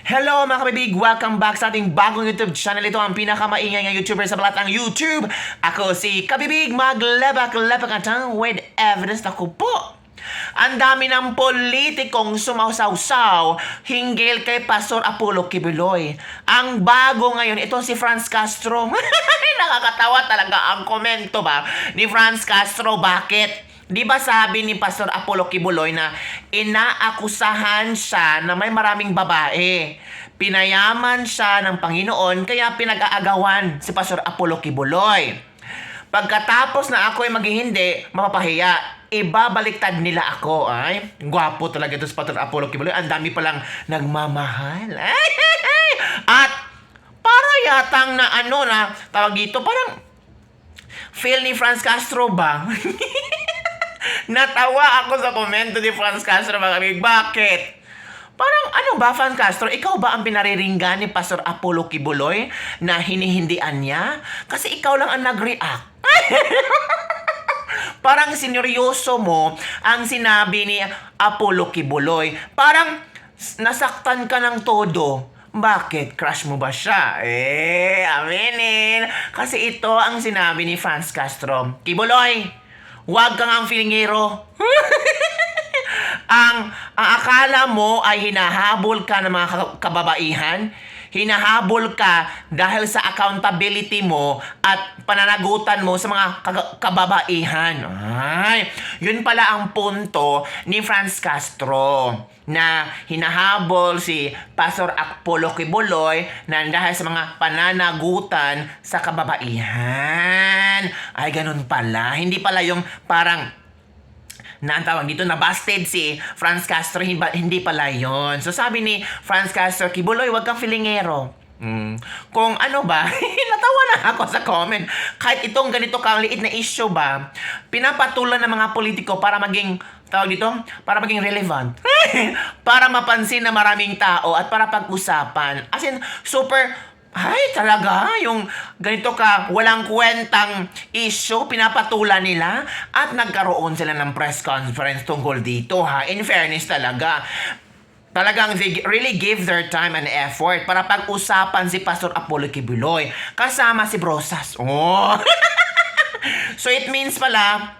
Hello mga kabibig! Welcome back sa ating bagong YouTube channel. Ito ang pinakamaingay ng YouTuber sa balat ng YouTube. Ako si Kabibig, maglebak-lebak at with evidence. Ako po, ang dami ng politikong sumausaw-saw hinggil kay Pastor Apollo Kibuloy. Ang bago ngayon, ito si Franz Castro. Nakakatawa talaga ang komento ba ni Franz Castro. Bakit? Di ba sabi ni Pastor Apollo Kibuloy na inaakusahan siya na may maraming babae. Pinayaman siya ng Panginoon kaya pinag-aagawan si Pastor Apollo Kibuloy. Pagkatapos na ako ay maghihindi, mapapahiya, ibabaliktad nila ako. Ay, gwapo talaga ito si Pastor Apollo Kibuloy. Ang dami palang nagmamahal. At para yatang na tawag dito, parang feel ni Franz Castro ba? Natawa ako sa komento ni Franz Castro, mga kabig. Bakit? Parang ba, Franz Castro? Ikaw ba ang pinariringgan ni Pastor Apollo Kibuloy na hinihindian niya? Kasi ikaw lang ang nag-react. Parang sineryoso mo ang sinabi ni Apollo Kibuloy. Parang nasaktan ka ng todo. Bakit? Crush mo ba siya? Aminin. Kasi ito ang sinabi ni Franz Castro. Kibuloy, huwag kang ang filingero. ang akala mo ay hinahabol ka ng mga kababaihan. Hinahabol ka dahil sa accountability mo at pananagutan mo sa mga kababaihan. Ay, yun pala ang punto ni Franz Castro na hinahabol si Pastor Apollo Kibuloy na dahil sa mga pananagutan sa kababaihan. Ay, ganun pala. Hindi pala yung parang tawag dito, nabasted si Franz Castro, hindi pala yon. So sabi ni Franz Castro, Kibuloy, wag kang filingero. Kung ba, natawa na ako sa comment. Kahit itong ganito kaliit na issue ba, pinapatulan ng mga politiko para maging, tawag dito, para maging relevant. Para mapansin na maraming tao at para pag-usapan. As in, super, talaga, yung ganito ka, walang kwentang issue, pinapatulan nila at nagkaroon sila ng press conference tungkol dito, In fairness talaga, talagang they really give their time and effort para pag-usapan si Pastor Apollo Kibuloy kasama si Brosas. So it means pala,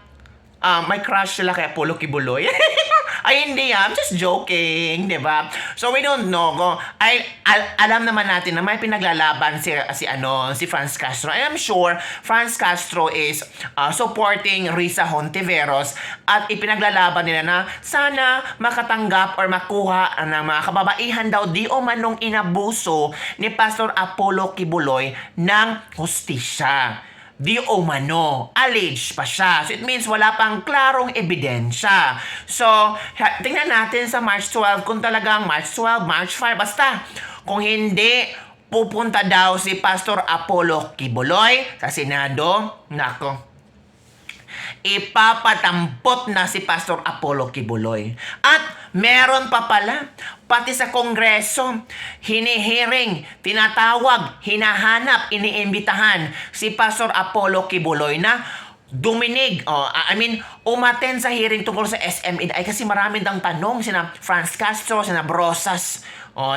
may crush sila kay Apollo Kibuloy. Ay, hindi I'm just joking, di ba? So, we don't know. Alam naman natin na may pinaglalaban si Franz Castro. And I'm sure Franz Castro is supporting Risa Hontiveros at ipinaglalaban nila na sana makatanggap or makuha ng mga kababaihan daw di o manong inabuso ni Pastor Apollo Kibuloy ng hustisya. Di o mano, alleged pa siya. So it means wala pang klarong ebidensya. So, tingnan natin sa March 12 kung talagang March 12, March 5, basta. Kung hindi, pupunta daw si Pastor Apollo Kibuloy sa Senado. Nako, ipapatampot na si Pastor Apollo Kibuloy. At meron pa pala, pati sa Kongreso, hinihiring, tinatawag, hinahanap, iniimbitahan si Pastor Apollo Kibuloy na duminig, umaten sa hearing tungkol sa SMNI kasi marami dang tanong sina Franz Castro, sina Brosas.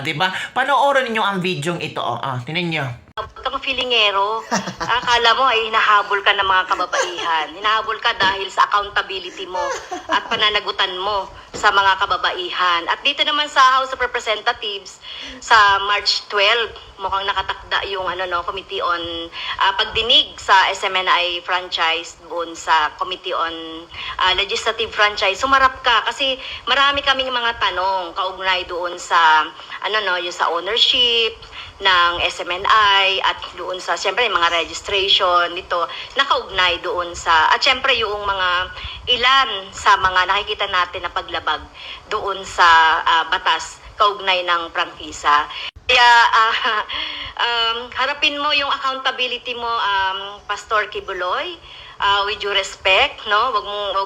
Diba? Panoorin niyo ang video ito. Tingnan niyo. Ang filingero, akala mo ay hinahabol ka ng mga kababaihan. Hinahabol ka dahil sa accountability mo at pananagutan mo sa mga kababaihan. At dito naman sa House of Representatives, sa March 12, mukhang nakatakda yung Committee on pagdinig sa SMNI franchise doon sa Committee on Legislative Franchise. Sumarap ka kasi marami kaming mga tanong kaugnay doon sa yung sa ownership ng SMNI at doon sa siyempre mga registration nito nakaugnay doon sa at siyempre yung mga ilan sa mga nakikita natin na paglabag doon sa batas kaugnay ng prangkisa. Kaya harapin mo yung accountability mo, Pastor Kibuloy, with due respect, no?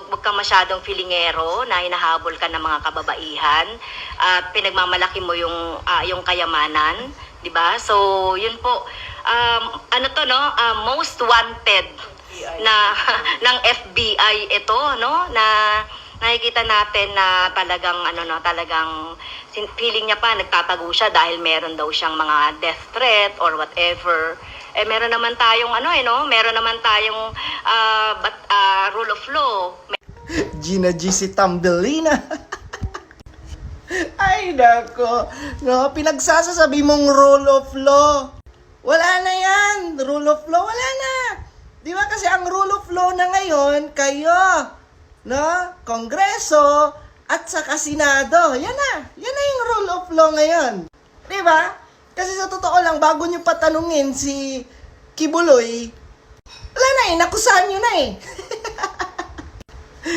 Wag kang masyadong filingero na hinahabol ka ng mga kababaihan at pinagmamalaki mo yung kayamanan. Diba? So, yun po. Most wanted na ng FBI ito, no? Na nakikita natin na talagang talagang feeling niya pa nagtatago siya dahil meron daw siyang mga death threat or whatever. Meron naman tayong meron naman tayong rule of law. Gina G si Tambelina. Ay, nako. No, pinagsasasabi mong rule of law. Wala na yan. Rule of law, wala na. Di ba kasi ang rule of law na ngayon, kayo, no? Kongreso, at saka Senado. Yan na. Yan na yung rule of law ngayon. Di ba? Kasi sa totoo lang, bago nyo patanungin si Kibuloy, wala na eh. Nakusahan nyo na eh.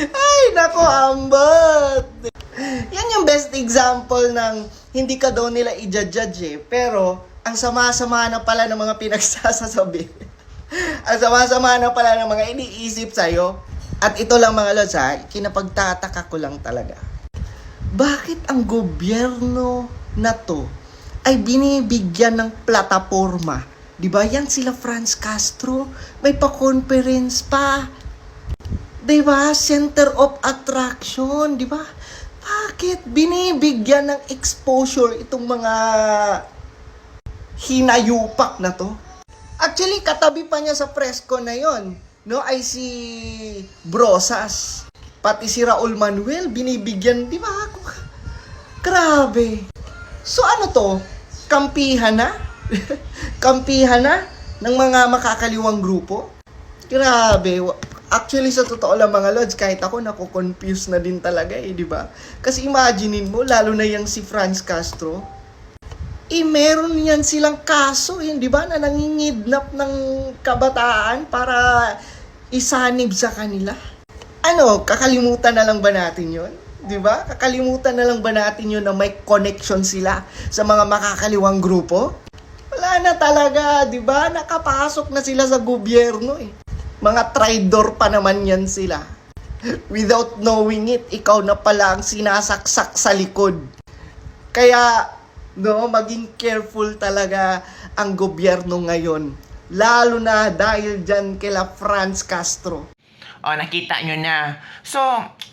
Ay, nako, ambot. Yan yung best example ng hindi ka daw nila i-judge eh. Pero, ang sama-sama na pala ng mga pinagsasasabi. Ang sama-sama na pala ng mga iniisip sa'yo. At ito lang mga lods ha, kinapagtataka ko lang talaga. Bakit ang gobyerno na to ay binibigyan ng plataforma? Diba yan sila Franz Castro? May pa-conference pa. Diba? Center of attraction. Diba? Bakit binibigyan ng exposure itong mga hinayupak na to? Actually, katabi pa niya sa presko na yon, no, ay si Brosas. Pati si Raul Manuel, binibigyan, di ba? Grabe. So ano to? Kampihan na? Kampihan na ng mga makakaliwang grupo? Grabe. Actually, sa totoo lang mga lods, kahit ako nako-confuse na din talaga eh, di ba? Kasi imaginein mo, lalo na yung si Franz Castro, meron yan silang kaso, di ba, na nangingidnap ng kabataan para isanib sa kanila. Ano, kakalimutan na lang ba natin yun? Di ba? Kakalimutan na lang ba natin yun na may connection sila sa mga makakaliwang grupo? Wala na talaga, di ba? Nakapasok na sila sa gobyerno eh. Mga traidor pa naman yan sila. Without knowing it, ikaw na pala ang sinasaksak sa likod. Kaya, no, maging careful talaga ang gobyerno ngayon. Lalo na dahil dyan kila Franz Castro. O, nakita nyo na. So,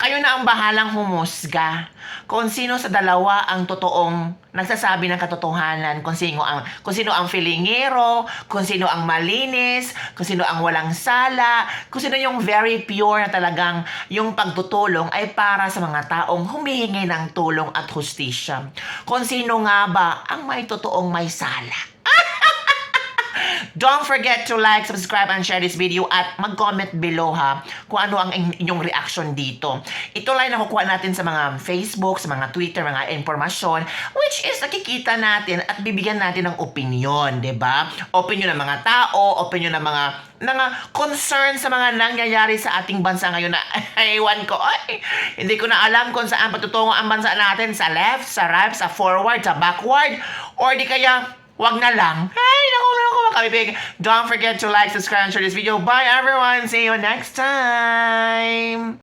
kayo na ang bahalang humusga kung sino sa dalawa ang totoong nagsasabi ng katotohanan, kung sino ang filingero, kung sino ang malinis, kung sino ang walang sala, kung sino yung very pure na talagang yung pagtutulong ay para sa mga taong humihingi ng tulong at hustisya. Kung sino nga ba ang may totoong may sala. Don't forget to like, subscribe, and share this video at mag-comment below ha kung ano ang inyong reaction dito. Ito lang nakukuha natin sa mga Facebook, sa mga Twitter, mga informasyon, which is nakikita natin at bibigyan natin ng opinion, ba? Opinion ng mga tao, opinion ng mga concern sa mga nangyayari sa ating bansa ngayon na ewan ko, hindi ko na alam kung saan patutungo ang bansa natin, sa left, sa right, sa forward, sa backward, or di kaya wag na lang. Hey, naku, makabibig. Don't forget to like, subscribe, and share this video. Bye, everyone. See you next time.